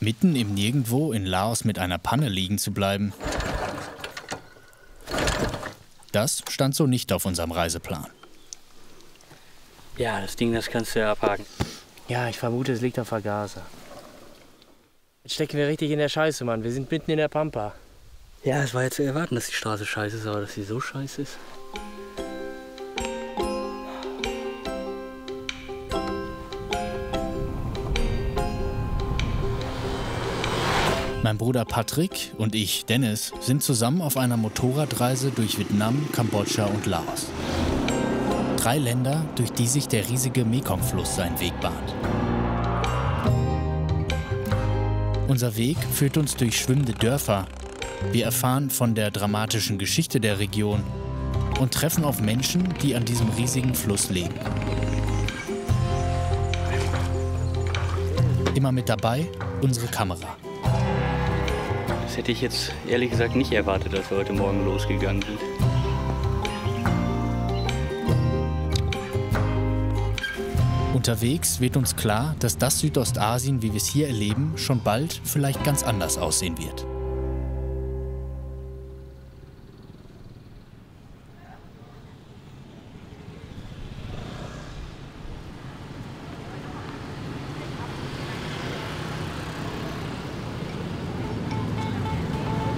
Mitten im Nirgendwo in Laos mit einer Panne liegen zu bleiben, das stand so nicht auf unserem Reiseplan. Ja, das Ding, das kannst du ja abhaken. Ja, ich vermute, es liegt am Vergaser. Jetzt stecken wir richtig in der Scheiße, Mann. Wir sind mitten in der Pampa. Ja, es war ja zu erwarten, dass die Straße scheiße ist, aber dass sie so scheiße ist. Mein Bruder Patrick und ich, Dennis, sind zusammen auf einer Motorradreise durch Vietnam, Kambodscha und Laos. 3 Länder, durch die sich der riesige Mekong-Fluss seinen Weg bahnt. Unser Weg führt uns durch schwimmende Dörfer. Wir erfahren von der dramatischen Geschichte der Region und treffen auf Menschen, die an diesem riesigen Fluss leben. Immer mit dabei unsere Kamera. Das hätte ich jetzt ehrlich gesagt nicht erwartet, dass wir heute Morgen losgegangen sind. Unterwegs wird uns klar, dass das Südostasien, wie wir es hier erleben, schon bald vielleicht ganz anders aussehen wird.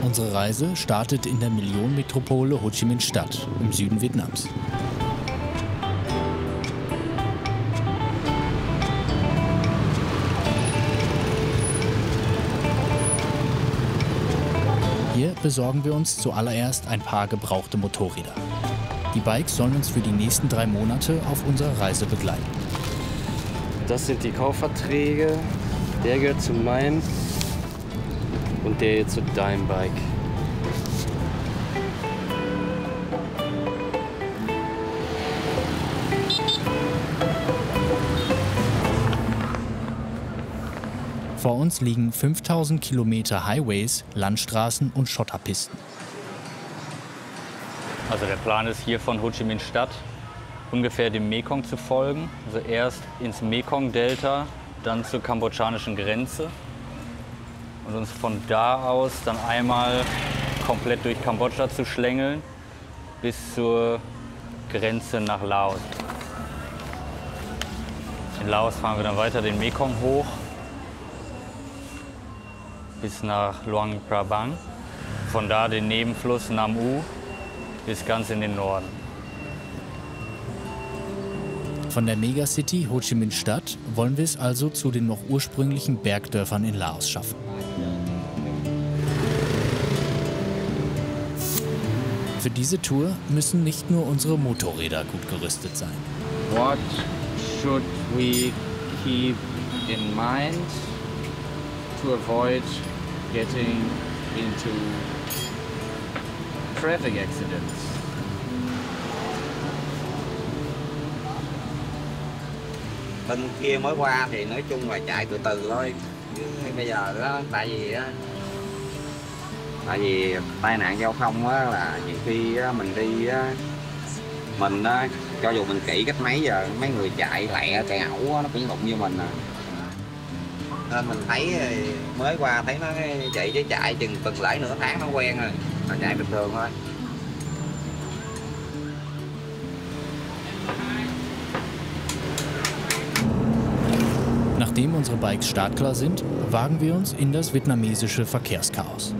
Unsere Reise startet in der Millionenmetropole Ho Chi Minh Stadt im Süden Vietnams. Hier besorgen wir uns zuallererst ein paar gebrauchte Motorräder. Die Bikes sollen uns für die nächsten 3 Monate auf unserer Reise begleiten. Das sind die Kaufverträge. Der gehört zu meinem und der jetzt zu deinem Bike. Vor uns liegen 5000 Kilometer Highways, Landstraßen und Schotterpisten. Also der Plan ist hier von Ho Chi Minh Stadt ungefähr dem Mekong zu folgen. Also erst ins Mekong-Delta, dann zur kambodschanischen Grenze. Und uns von da aus dann einmal komplett durch Kambodscha zu schlängeln bis zur Grenze nach Laos. In Laos fahren wir dann weiter den Mekong hoch bis nach Luang Prabang. Von da den Nebenfluss Nam U bis ganz in den Norden. Von der Megacity Ho Chi Minh Stadt wollen wir es also zu den noch ursprünglichen Bergdörfern in Laos schaffen. Für diese Tour müssen nicht nur unsere Motorräder gut gerüstet sein. What should we keep in mind to avoid getting into traffic accidents? Bên kia mới qua thì nói chung là chạy từ từ thôi. Chứ bây giờ đó tại vì tai nạn giao thông á, là nhiều khi á, mình đi á, mình á, cho dù mình kỹ cách mấy giờ mấy người chạy lẹ chạy ẩu á, nó cũng đụng như mình à. Nên mình thấy mới qua thấy nó chạy chứ chạy chừng tuần lễ nửa tháng nó quen rồi, nó chạy bình thường thôi. Nachdem unsere Bikes startklar sind, wagen wir uns in das vietnamesische Verkehrschaos.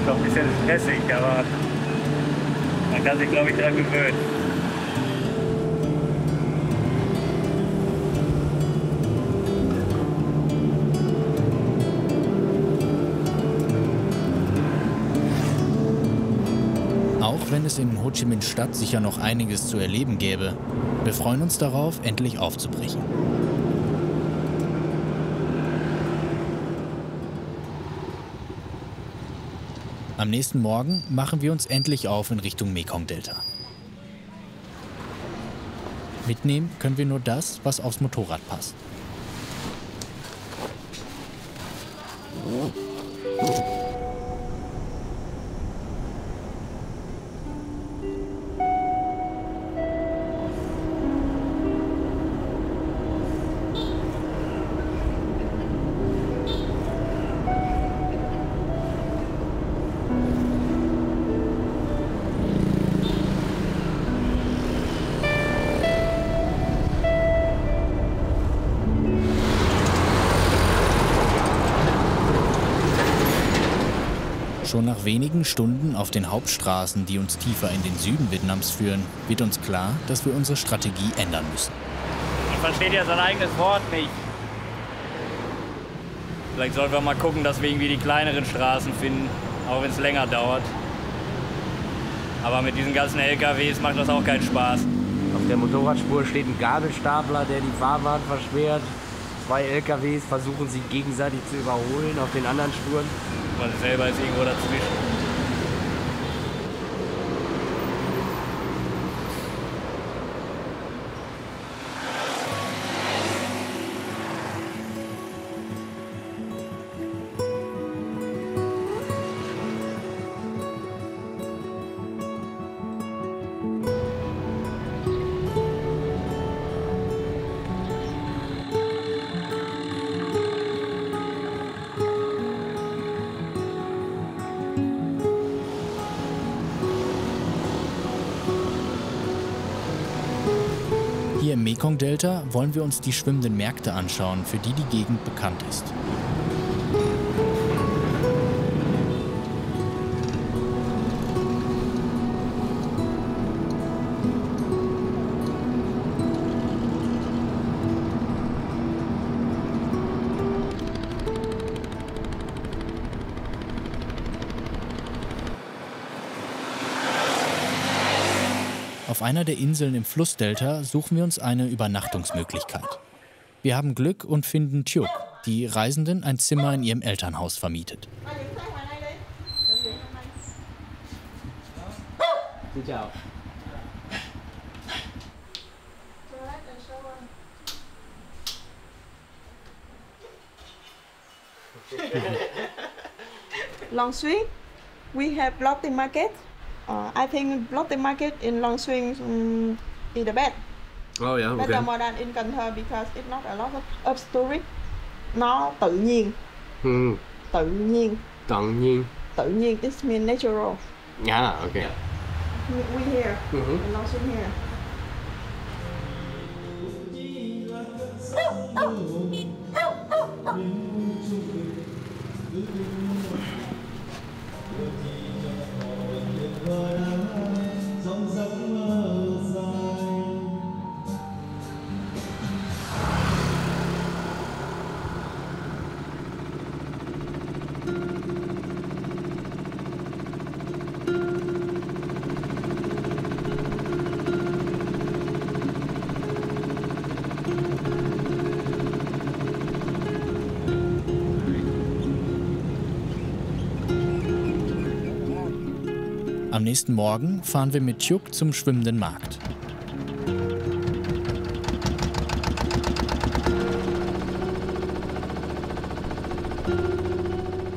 Doch ein bisschen stressig, aber man kann sich, glaube ich, daran gewöhnen. Auch wenn es in Ho Chi Minh Stadt sicher noch einiges zu erleben gäbe, wir freuen uns darauf, endlich aufzubrechen. Am nächsten Morgen machen wir uns endlich auf in Richtung Mekong-Delta. Mitnehmen können wir nur das, was aufs Motorrad passt. Schon nach wenigen Stunden auf den Hauptstraßen, die uns tiefer in den Süden Vietnams führen, wird uns klar, dass wir unsere Strategie ändern müssen. Man versteht ja sein eigenes Wort nicht. Vielleicht sollten wir mal gucken, dass wir irgendwie die kleineren Straßen finden, auch wenn es länger dauert. Aber mit diesen ganzen LKWs macht das auch keinen Spaß. Auf der Motorradspur steht ein Gabelstapler, der die Fahrbahn versperrt. 2 LKWs versuchen sich gegenseitig zu überholen auf den anderen Spuren. Man selber ist irgendwo dazwischen. Hier im Mekong-Delta wollen wir uns die schwimmenden Märkte anschauen, für die die Gegend bekannt ist. Auf einer der Inseln im Flussdelta suchen wir uns eine Übernachtungsmöglichkeit. Wir haben Glück und finden Thiuk, die Reisenden ein Zimmer in ihrem Elternhaus vermietet. Long Swing, we have floating market. I think floating market in Long Swing is the best. Oh yeah, Better more than in Cần Thơ because it's not a lot of tourists. Nó tự nhiên. Tự nhiên. Tự nhiên. Tự nhiên, it means natural. Yeah, okay. We here, in Long Swing here. Am nächsten Morgen fahren wir mit Thiuk zum schwimmenden Markt.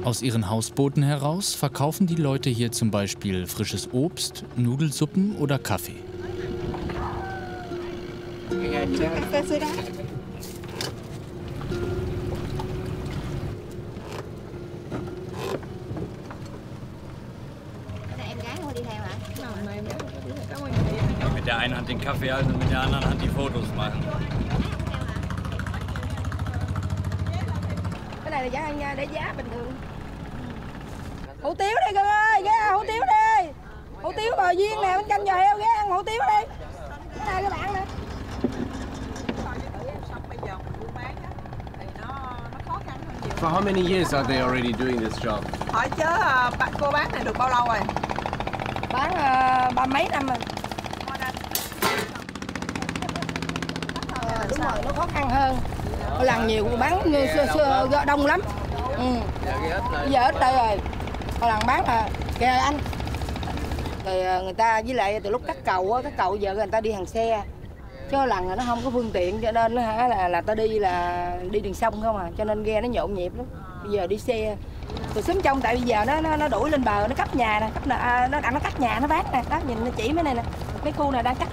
Aus ihren Hausbooten heraus verkaufen die Leute hier zum Beispiel frisches Obst, Nudelsuppen oder Kaffee. Mit der einen Hand den Kaffee halten und mit der anderen Hand die Fotos machen. Cái này là giá ăn nha, để giá bình thường. Hủ tiếu đi con ơi, ghé ăn hủ tiếu đi. Hủ tiếu bò viên nè, bánh canh giò heo, ghé ăn hủ tiếu đi. Cái này các bạn nè. For how many years are they already doing this job? Hỏi chứ cô bán này được bao lâu rồi? Bán 30 mấy năm rồi. Đúng rồi, nó khó khăn hơn. Lần nhiều bán xưa đông lắm. Giờ ít đây rồi. Lần bán là kìa anh. Rồi người ta với lại từ lúc cắt cầu giờ người ta đi hàng xe. Chứ lần nó không có phương tiện cho nên là ta đi đường sông không à, cho nên ghe nó nhộn nhịp lắm. Bây giờ đi xe từ sớm trong, tại bây giờ nó đuổi lên bờ, nó cắt nhà nè, nó cắt nhà nó bán nè, đó nhìn nó chỉ mấy này nè, mấy khu này đang cắt.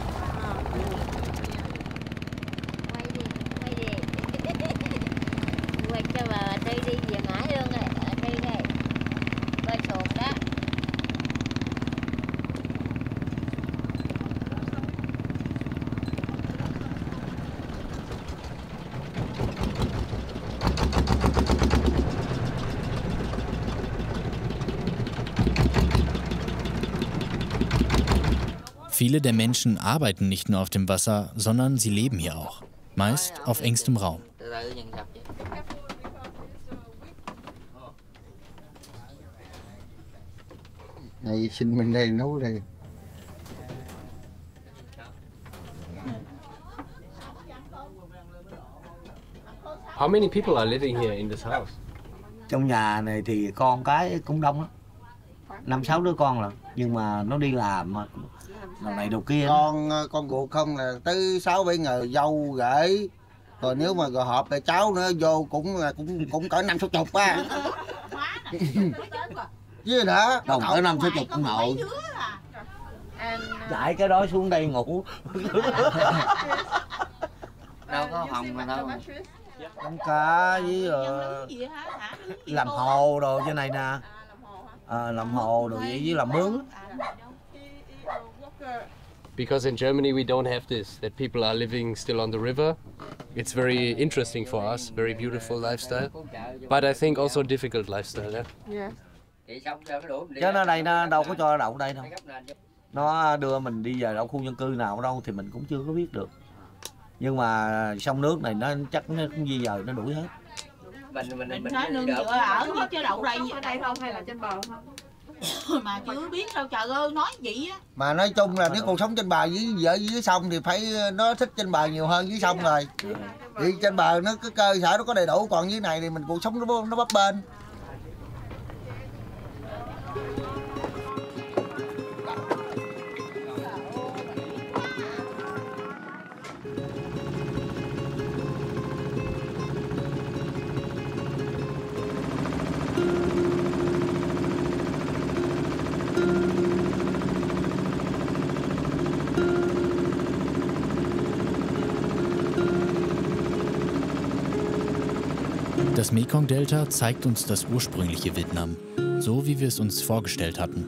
Viele der Menschen arbeiten nicht nur auf dem Wasser, sondern sie leben hier auch. Meist auf engstem Raum. Này xin mình đây nấu đây. How many people are living here in this house? Trong nhà này thì con cái cũng đông lắm. 5-6 đứa con là, nhưng mà nó đi làm mà lần này đầu kia. Con ruột không là tới 6-7 người dâu gửi. Rồi nếu mà gọi họp là cháu nữa vô cũng cỡ 50-60 á. Với đó, đồng cỡ 50-60 cũng nội. Dạy cái đó xuống đây ngủ. Đâu có phòng mà đâu. Con cá với làm hồ đồ trên này nè. Làm hồ đồ với làm mướn. Because in Germany we don't have this, that people are living still on the river. It's very interesting for us, very beautiful lifestyle. But I think also difficult lifestyle. Yeah? Chứ nó đây nó đâu có cho đậu đây đâu. Nó đưa mình đi về đâu khu dân cư nào đâu thì mình cũng chưa có biết được. Nhưng mà sông nước này nó chắc nó cũng di dời nó đuổi hết. Mình nói nương dựa ở chứ đậu đây ở đây không hay là trên bờ không? Mà chưa biết đâu trời ơi, nói vậy á. Mà nói chung là nếu cuộc sống trên bờ dưới sông thì phải nó thích trên bờ nhiều hơn dưới sông rồi. Thì trên bờ nó cái cơ sở nó có đầy đủ, còn dưới này thì mình cuộc sống nó bấp bênh. Das Mekong-Delta zeigt uns das ursprüngliche Vietnam, so wie wir es uns vorgestellt hatten.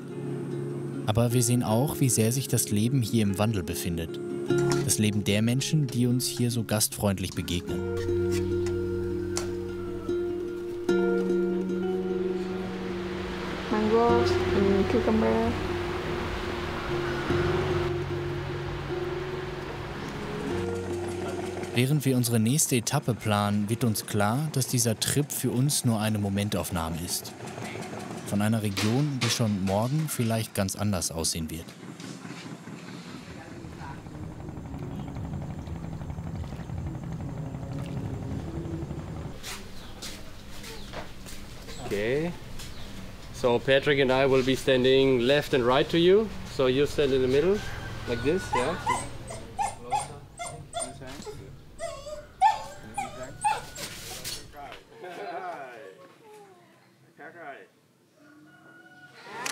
Aber wir sehen auch, wie sehr sich das Leben hier im Wandel befindet. Das Leben der Menschen, die uns hier so gastfreundlich begegnen. Mangoes, cucumber. Während wir unsere nächste Etappe planen, wird uns klar, dass dieser Trip für uns nur eine Momentaufnahme ist. Von einer Region, die schon morgen vielleicht ganz anders aussehen wird. Okay. So Patrick and I will be standing left and right to you. So you stand in the middle, like this, yeah?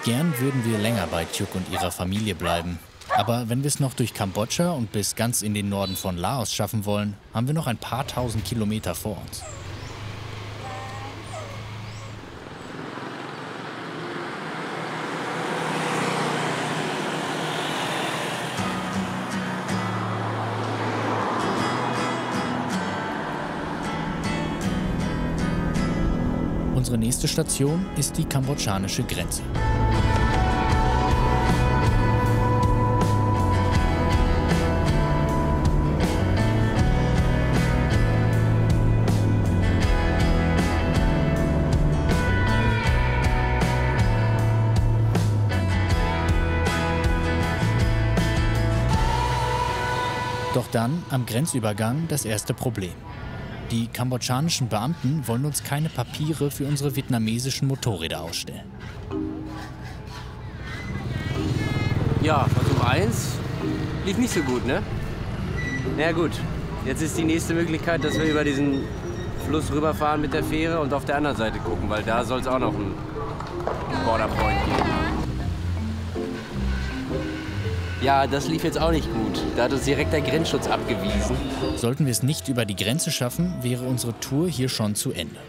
Gern würden wir länger bei Thuc und ihrer Familie bleiben. Aber wenn wir es noch durch Kambodscha und bis ganz in den Norden von Laos schaffen wollen, haben wir noch ein paar tausend Kilometer vor uns. Unsere nächste Station ist die kambodschanische Grenze. Doch dann am Grenzübergang das erste Problem. Die kambodschanischen Beamten wollen uns keine Papiere für unsere vietnamesischen Motorräder ausstellen. Ja, Fatum 1 lief nicht so gut, ne? Na ja, gut, jetzt ist die nächste Möglichkeit, dass wir über diesen Fluss rüberfahren mit der Fähre und auf der anderen Seite gucken, weil da soll es auch noch einen Border Point geben. Ja, das lief jetzt auch nicht gut. Da hat uns direkt der Grenzschutz abgewiesen. Sollten wir es nicht über die Grenze schaffen, wäre unsere Tour hier schon zu Ende.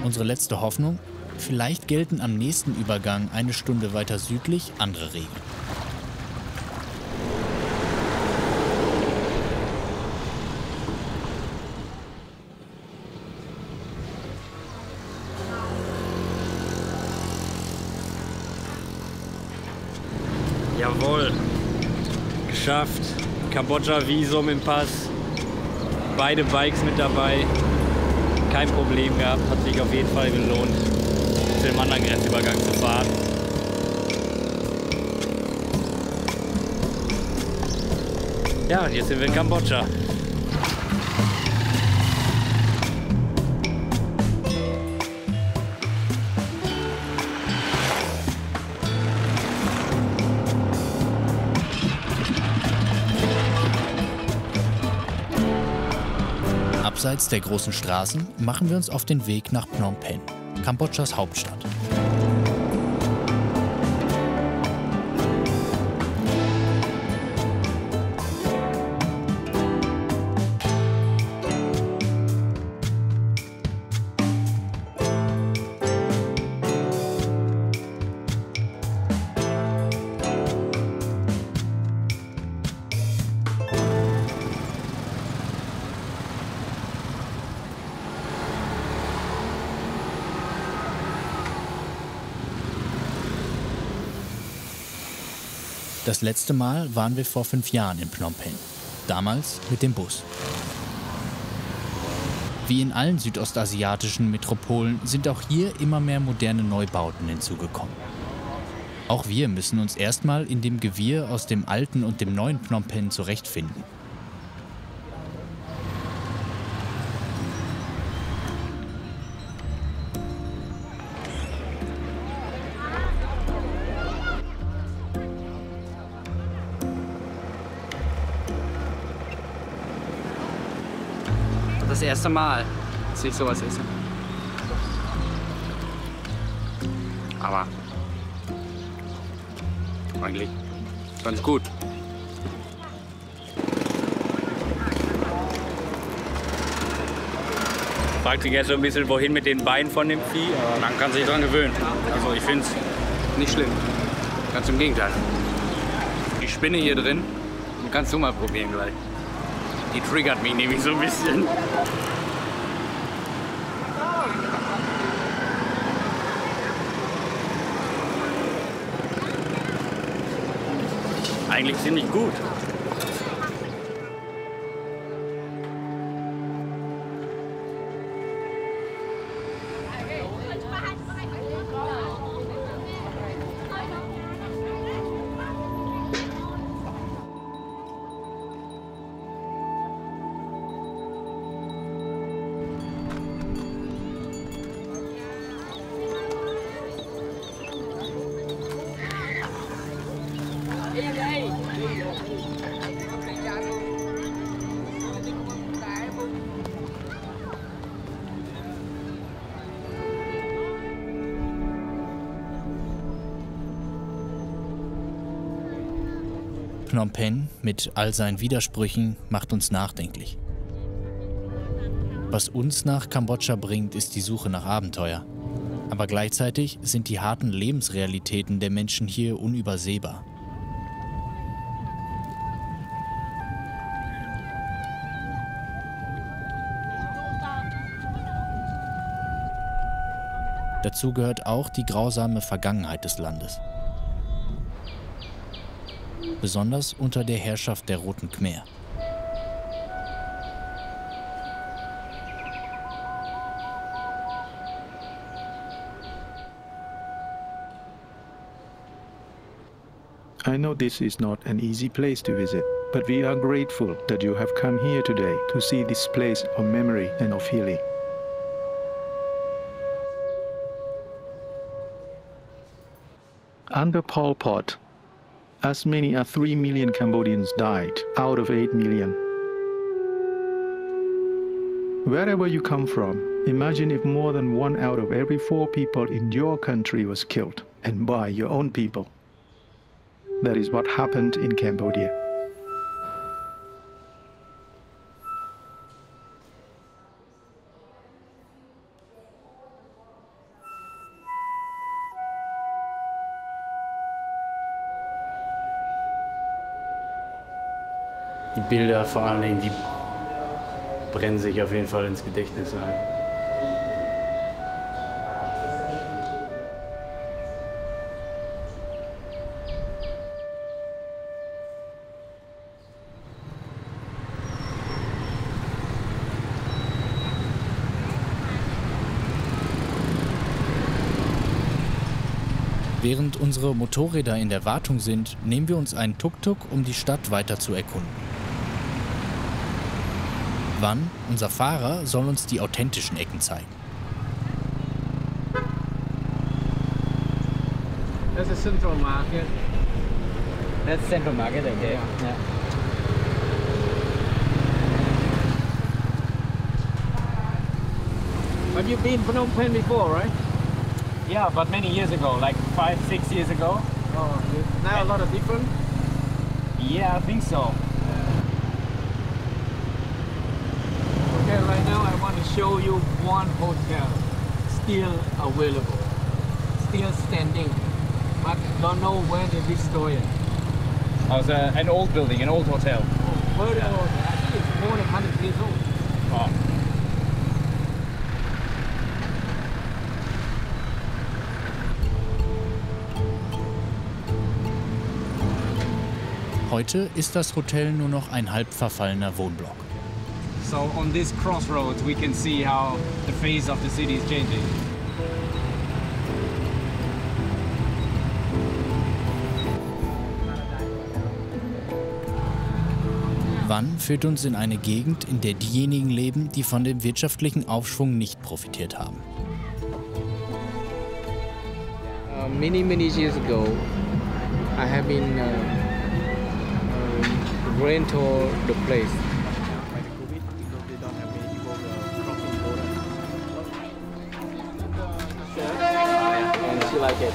Unsere letzte Hoffnung? Vielleicht gelten am nächsten Übergang eine Stunde weiter südlich andere Regeln. Jawohl. geschafft. Kambodscha-Visum im Pass. Beide Bikes mit dabei. Kein Problem gehabt. Hat sich auf jeden Fall gelohnt, zu dem anderen Grenzübergang zu fahren. Ja, und jetzt sind wir in Kambodscha. Abseits der großen Straßen machen wir uns auf den Weg nach Phnom Penh, Kambodschas Hauptstadt. Das letzte Mal waren wir vor 5 Jahren in Phnom Penh. Damals mit dem Bus. Wie in allen südostasiatischen Metropolen sind auch hier immer mehr moderne Neubauten hinzugekommen. Auch wir müssen uns erstmal in dem Gewirr aus dem alten und dem neuen Phnom Penh zurechtfinden. Das erste Mal, dass ich sowas esse. Aber eigentlich ganz gut. Fragt sich jetzt so ein bisschen, wohin mit den Beinen von dem Vieh, aber man kann sich dran gewöhnen. Also ich finde es Nicht schlimm. Ganz im Gegenteil. Die Spinne hier drin, die kannst du mal probieren gleich. Die triggert mich nämlich so ein bisschen. eigentlich ziemlich gut. Phnom Penh mit all seinen Widersprüchen macht uns nachdenklich. Was uns nach Kambodscha bringt, ist die Suche nach Abenteuer. Aber gleichzeitig sind die harten Lebensrealitäten der Menschen hier unübersehbar. Dazu gehört auch die grausame Vergangenheit des Landes. Besonders unter der Herrschaft der Roten Khmer. I know this is not an easy place to visit, but we are grateful that you have come here today to see this place of memory and of healing. Under Pol Pot, as many as 3 million Cambodians died out of 8 million. Wherever you come from, imagine if more than 1 out of every 4 people in your country was killed, and by your own people. That is what happened in Cambodia. Die Bilder vor allen Dingen, die brennen sich auf jeden Fall ins Gedächtnis ein. Während unsere Motorräder in der Wartung sind, nehmen wir uns einen Tuk-Tuk, um die Stadt weiter zu erkunden. Van, unser Fahrer, soll uns die authentischen Ecken zeigen. That's a central market. That's Central Market, okay. Yeah. Have you been Phnom Penh before, right? Yeah, but many years ago, like 5-6 years ago. Oh, now a lot of different. Yeah, I think so. Okay, right now I want to show you one hotel still available, still standing, but don't know when it is destroyed. Oh, it's an old building, an old hotel. Very old. I think it's more than 100 years old. Oh. Heute ist das Hotel nur noch ein halb verfallener Wohnblock. So on this crossroads, we can see how the face of the city is changing. Van führt uns in eine Gegend, in der diejenigen leben, die von dem wirtschaftlichen Aufschwung nicht profitiert haben. Many years ago, I have been rental the place. And she like it.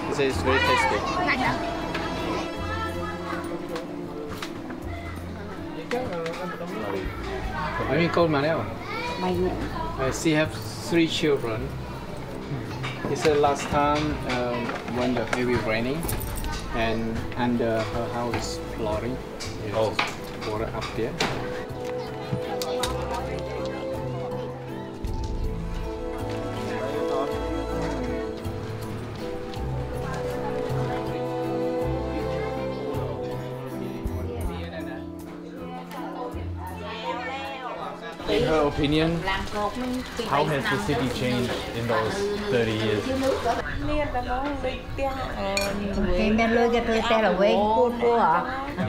She says it's very tasty. I mean, called Manel. She have 3 children. He said last time when the heavy raining and under her house flooring, water up there. In her opinion, How has the city changed in those 30 years?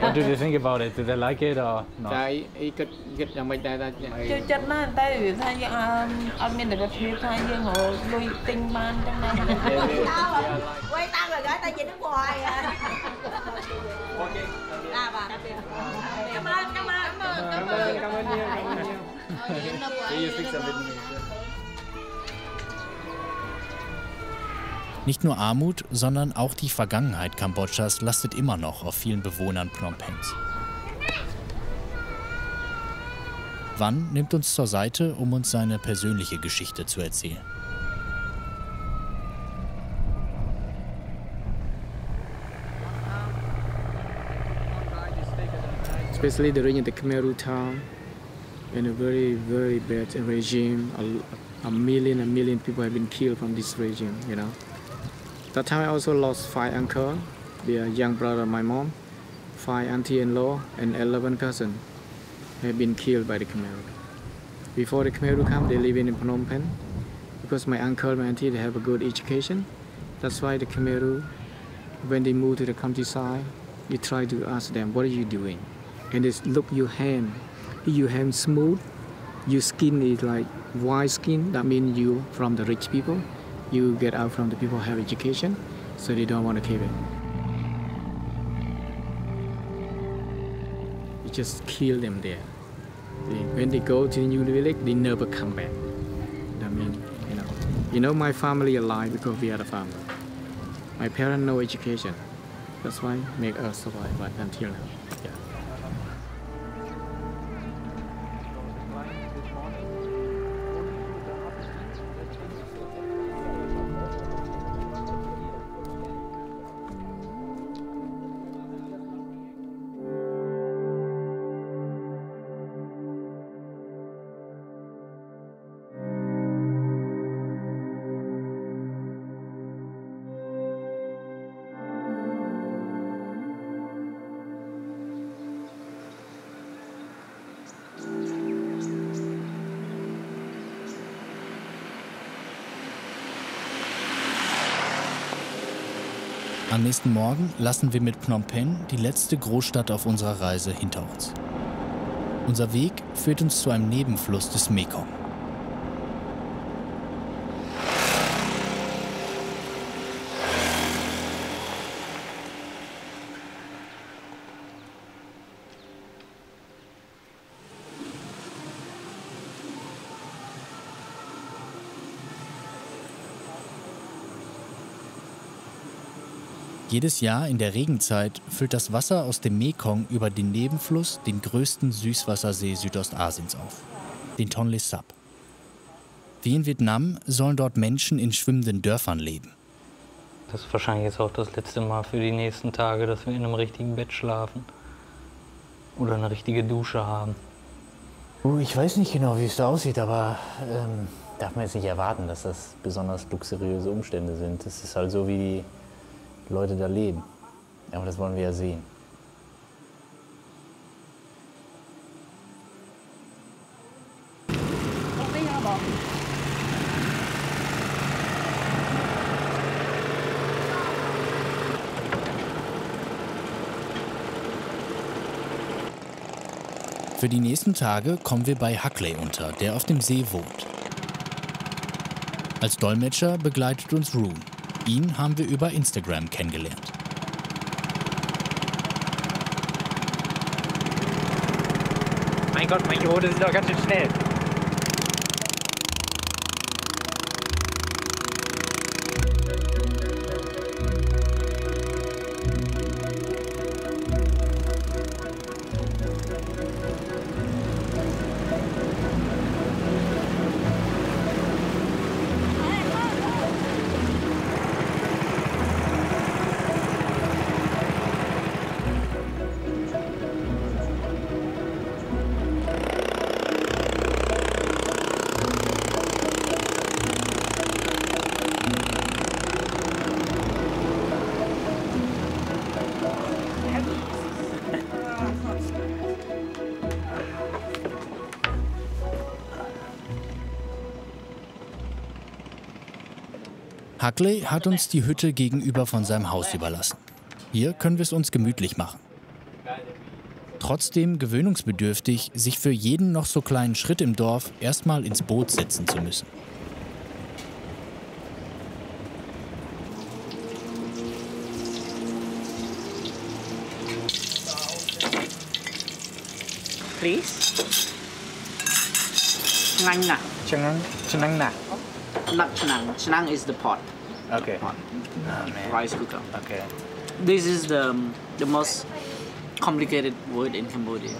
What do they think about it? Do they like it or not? Nicht nur Armut, sondern auch die Vergangenheit Kambodschas lastet immer noch auf vielen Bewohnern Phnom Penhs. Van nimmt uns zur Seite, um uns seine persönliche Geschichte zu erzählen. Especially during the Khmer Rouge time, in a very bad regime, a million people have been killed from this regime, you know. That time I also lost 5 uncles, the young brother of my mom, 5 auntie-in-law, and 11 cousins have been killed by the Khmer Rouge. Before the Khmer Rouge come, they live in Phnom Penh. Because my uncle and my auntie, they have a good education. That's why the Khmer Rouge, when they move to the countryside, you try to ask them, what are you doing? And they look your hand. If your hand smooth, your skin is like white skin, that means you from the rich people. You get out from the people who have education, so they don't want to keep it. You just kill them there. When they go to the new village, they never come back. I mean, you know my family alive because we are a family. My parents no education. That's why make us survive until now. Yeah. Am nächsten Morgen lassen wir mit Phnom Penh die letzte Großstadt auf unserer Reise hinter uns. Unser Weg führt uns zu einem Nebenfluss des Mekong. Jedes Jahr in der Regenzeit füllt das Wasser aus dem Mekong über den Nebenfluss den größten Süßwassersee Südostasiens auf, den Tonle Sap. Wie in Vietnam sollen dort Menschen in schwimmenden Dörfern leben. Das ist wahrscheinlich jetzt auch das letzte Mal für die nächsten Tage, dass wir in einem richtigen Bett schlafen oder eine richtige Dusche haben. Ich weiß nicht genau, wie es da aussieht, aber darf man jetzt nicht erwarten, dass das besonders luxuriöse Umstände sind. Es ist halt so, wie die Leute da leben. Aber das wollen wir ja sehen. Für die nächsten Tage kommen wir bei Hackley unter, der auf dem See wohnt. Als Dolmetscher begleitet uns Rune. Ihn haben wir über Instagram kennengelernt. Mein Gott, manche Boote sind doch ganz schön schnell. Hackley hat uns die Hütte gegenüber von seinem Haus überlassen. Hier können wir es uns gemütlich machen. Trotzdem gewöhnungsbedürftig, sich für jeden noch so kleinen Schritt im Dorf erstmal ins Boot setzen zu müssen. Please. Chnang na. Chnang na. Not chnang. Chnang is the pot. Okay. Pot. Oh, man. Rice cooker. Okay. This is the most complicated word in Cambodia.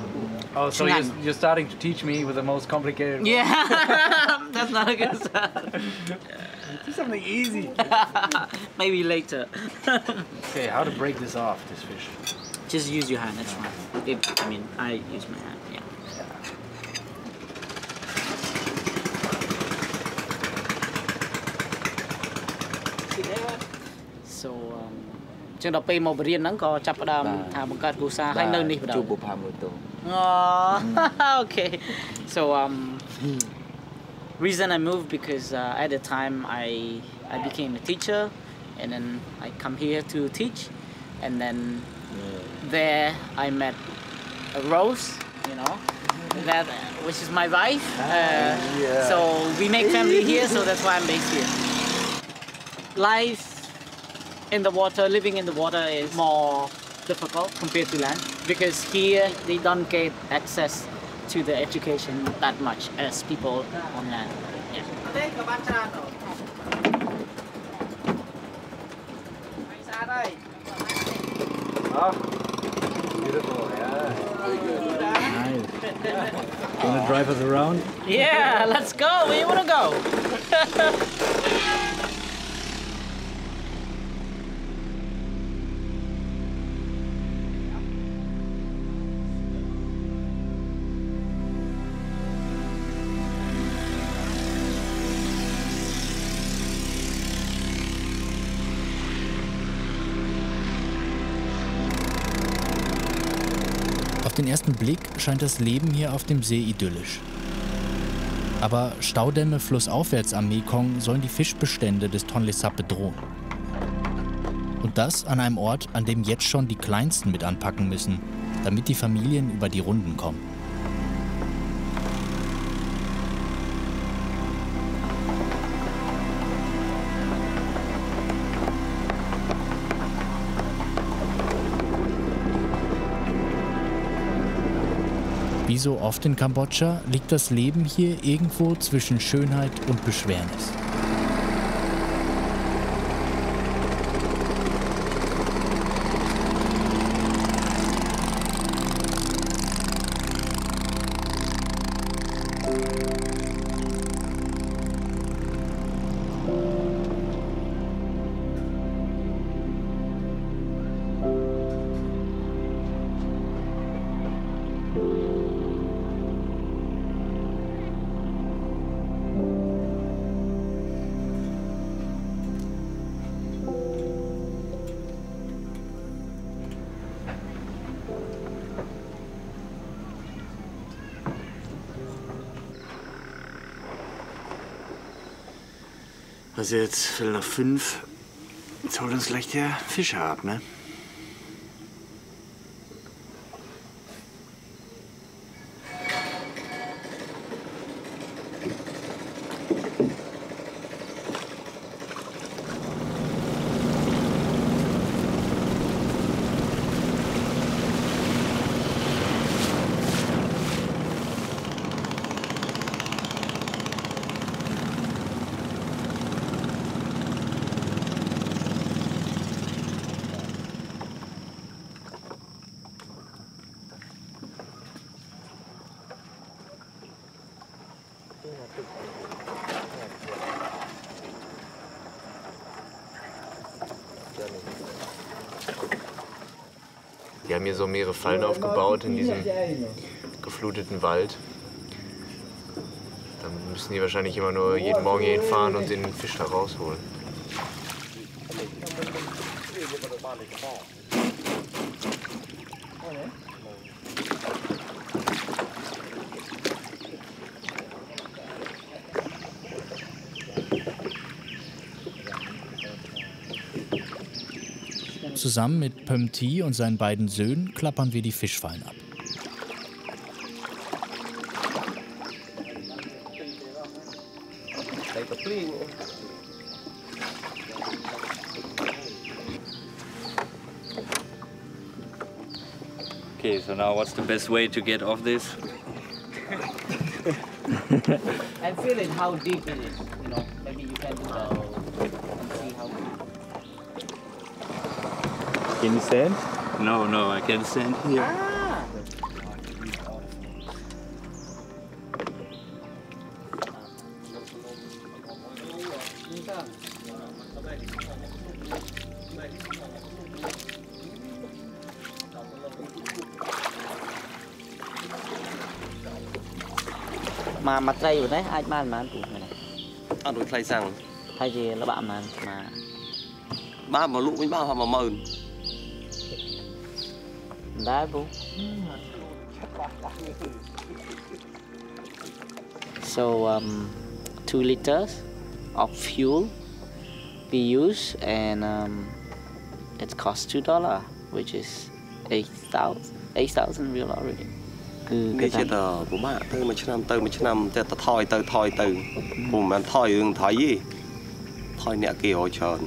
Oh, so you're starting to teach me with the most complicated word. Yeah, that's not a good start. Do something easy. Maybe later. Okay, how to break this off, this fish? Just use your hand, that's fine. I use my hand, yeah. So, ចឹងដល់ពេលមកបរៀនហ្នឹងក៏ចាប់ផ្ដើមថាបង្កើតគ្រួសារហើយនៅនេះបណ្ដោយ ជួបបុប្ផាមួយទង Okay. So reason I moved because at the time I became a teacher and then I come here to teach and then there I met Rose, you know, that which is my wife. So we make family here, so that's why I'm based here. Life in the water, living in the water is more difficult compared to land because here they don't get access to the education that much as people on land. Yeah. Oh, beautiful, yeah. Very good. Nice. You want to drive us around? Yeah, let's go. Where you want to go? Auf den ersten Blick scheint das Leben hier auf dem See idyllisch. Aber Staudämme flussaufwärts am Mekong sollen die Fischbestände des Tonle Sap bedrohen. Und Und das an einem Ort, an dem jetzt schon die Kleinsten mit anpacken müssen, damit die Familien über die Runden kommen. Wie so oft in Kambodscha liegt das Leben hier irgendwo zwischen Schönheit und Beschwernis. Also jetzt 4:45. Jetzt holt uns gleich der Fischer ab, ne? Die haben hier so mehrere Fallen aufgebaut in diesem gefluteten Wald. Dann müssen die wahrscheinlich immer nur jeden Morgen hier hinfahren und den Fisch da rausholen. Zusammen mit Pham Thi und seinen beiden Söhnen klappern wir die Fischfallen ab. Okay, so now what's the best way to get off this? And feel it how deep it is. You know, maybe you can do that and see how deep. Can you stand? No, no, I can't stand here. Mà tray của đấy ai ban mà ăn tủ này. Ăn được thay sang. Thay gì là bạn mà ba mà lũ với ba hoặc mà mờn. Đá bố. So 2 liters of fuel we use and it costs $2, which is 8,000 real already. នេះជាតពិបាកទៅមួយឆ្នាំតែតថយទៅពុំមែនថយរឿងថយទេថយអ្នកគេរយច្រើន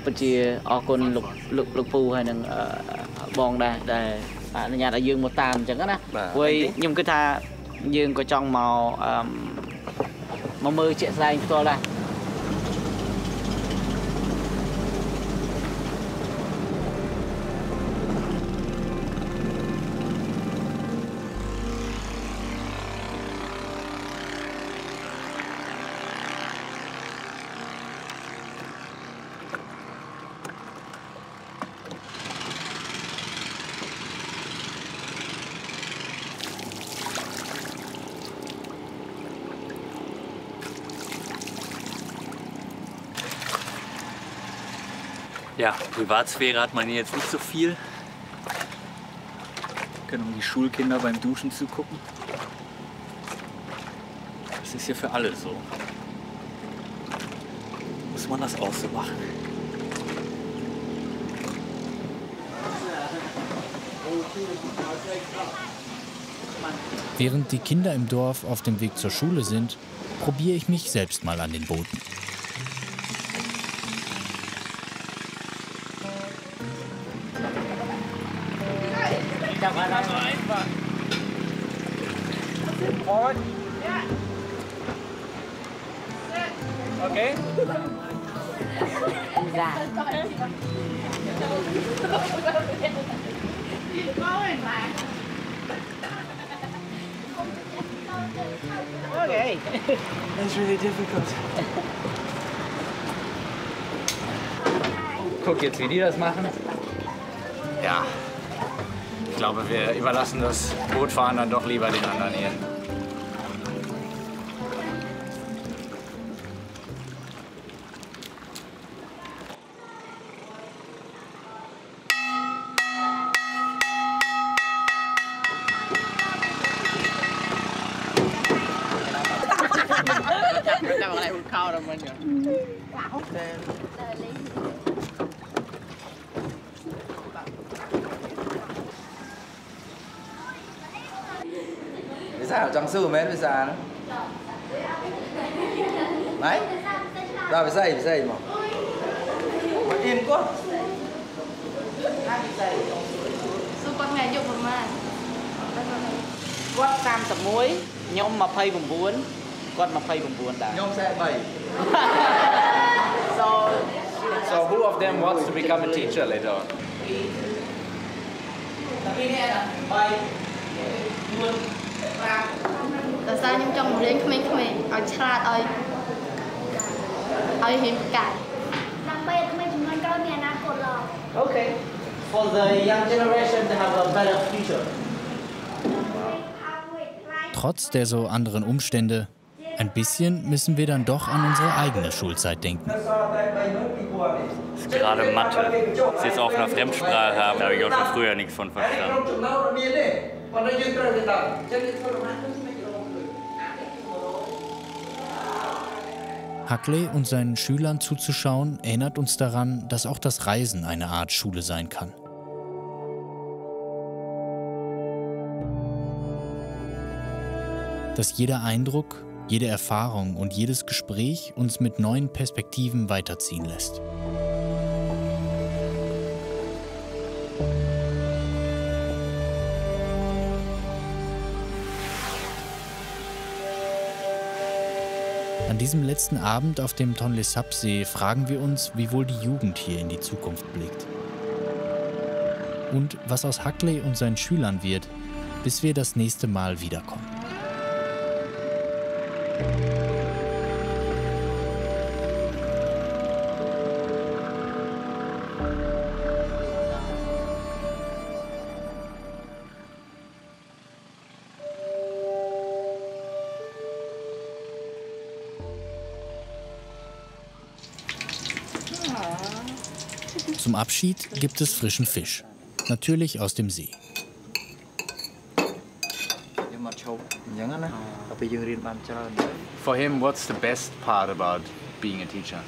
ពិតជាអរគុណលោកពូហើយនឹងបងដែរដែលអនុញ្ញាតឲ្យយើងមកតាមអញ្ចឹងណាព្រោះខ្ញុំគិតថាយើងក៏ចង់មកមើលជាក់ស្ដែងផ្ទាល់ដែរ Ja, Privatsphäre hat man hier jetzt nicht so viel. Wir können die Schulkinder beim Duschen zugucken. Das ist hier für alle so. man das auch so machen. Während die Kinder im Dorf auf dem Weg zur Schule sind, probiere ich mich selbst mal an den Booten. Okay. Okay. That's really difficult. Guck jetzt, wie die das machen. Ja, ich glaube, wir überlassen das Bootfahren dann doch lieber den anderen hier. Vì sao trong sư mến vì sao đó đấy ra vì sao mà im quá sư con ngày dụng mà quát 31 nhóm 29 quát 29 đã nhóm sẽ 7 So who of them wants to become a teacher later on? Tại sao nhưng trong một liên khmênh ở chả ở hiện tại. Okay. For the young generation to have a better future. Trotz der so anderen Umstände, ein bisschen müssen wir dann doch an unsere eigene Schulzeit denken. Das ist gerade Mathe. Das ist jetzt auch eine Fremdsprache haben, da habe ich auch schon früher nichts von verstanden. Huckley und seinen Schülern zuzuschauen, erinnert uns daran, dass auch das Reisen eine Art Schule sein kann. Dass jeder Eindruck, jede Erfahrung und jedes Gespräch uns mit neuen Perspektiven weiterziehen lässt. An diesem letzten Abend auf dem Tonle Sap-See fragen wir uns, wie wohl die Jugend hier in die Zukunft blickt. Und was aus Huckley und seinen Schülern wird, bis wir das nächste Mal wiederkommen. Zum Abschied gibt es frischen Fisch, natürlich aus dem See. For him, what's the best part about being a teacher?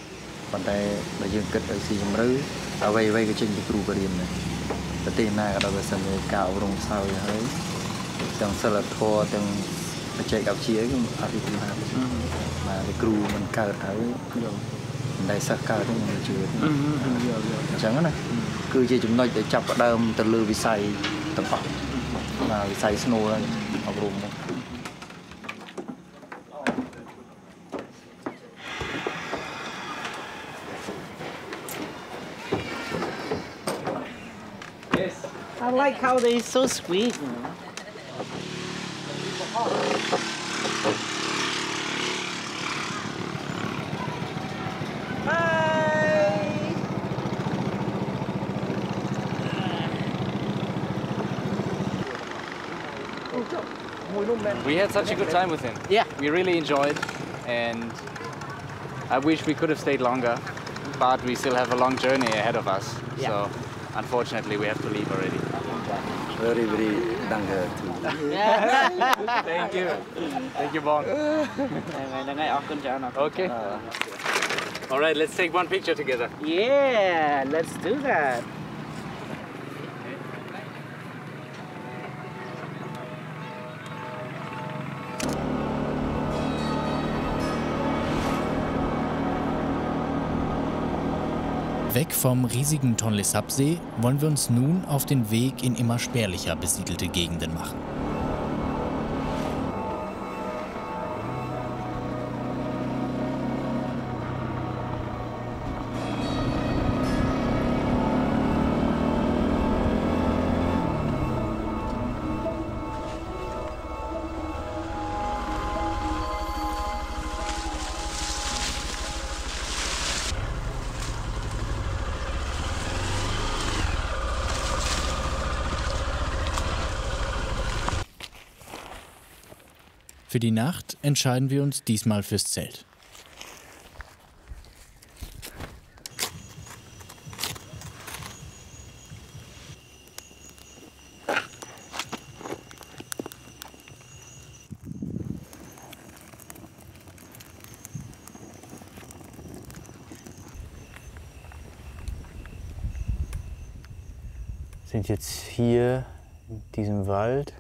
Đại sắc cao trong người chứa chẳng này cứ chỉ chúng tôi để chập ở đơm từ lư vì say tập học và vì say snow lên học rùm. Yes. I like how they're so sweet. We had such a good time with him. Yeah. We really enjoyed, and I wish we could have stayed longer, but we still have a long journey ahead of us. Yeah. So, unfortunately, we have to leave already. Very, very danke. Thank you. Thank you, Bon. Okay. All right, let's take one picture together. Yeah, let's do that. Weg vom riesigen Tonle Sap-See wollen wir uns nun auf den Weg in immer spärlicher besiedelte Gegenden machen. Für die Nacht entscheiden wir uns diesmal fürs Zelt. Wir sind jetzt hier in diesem Wald.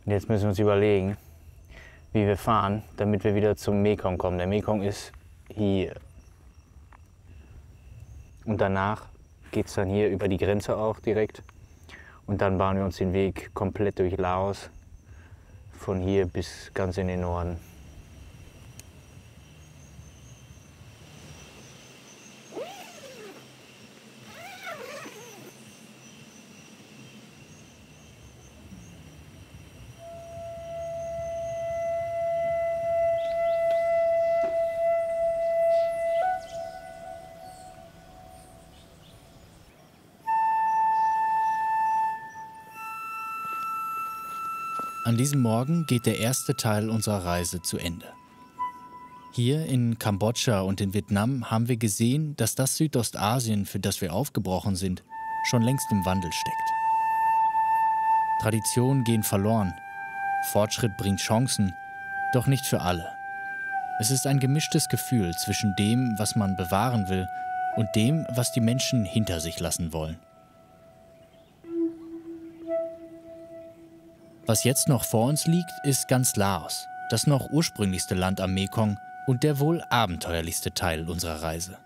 Und jetzt müssen wir uns überlegen, wie wir fahren, damit wir wieder zum Mekong kommen. Der Mekong ist hier. Und danach geht es dann hier über die Grenze auch direkt. Und dann bahnen wir uns den Weg komplett durch Laos, von hier bis ganz in den Norden. An diesem Morgen geht der erste Teil unserer Reise zu Ende. Hier in Kambodscha und in Vietnam haben wir gesehen, dass das Südostasien, für das wir aufgebrochen sind, schon längst im Wandel steckt. Traditionen gehen verloren, Fortschritt bringt Chancen, doch nicht für alle. Es ist ein gemischtes Gefühl zwischen dem, was man bewahren will, und dem, was die Menschen hinter sich lassen wollen. Was jetzt noch vor uns liegt, ist ganz Laos, das noch ursprünglichste Land am Mekong und der wohl abenteuerlichste Teil unserer Reise.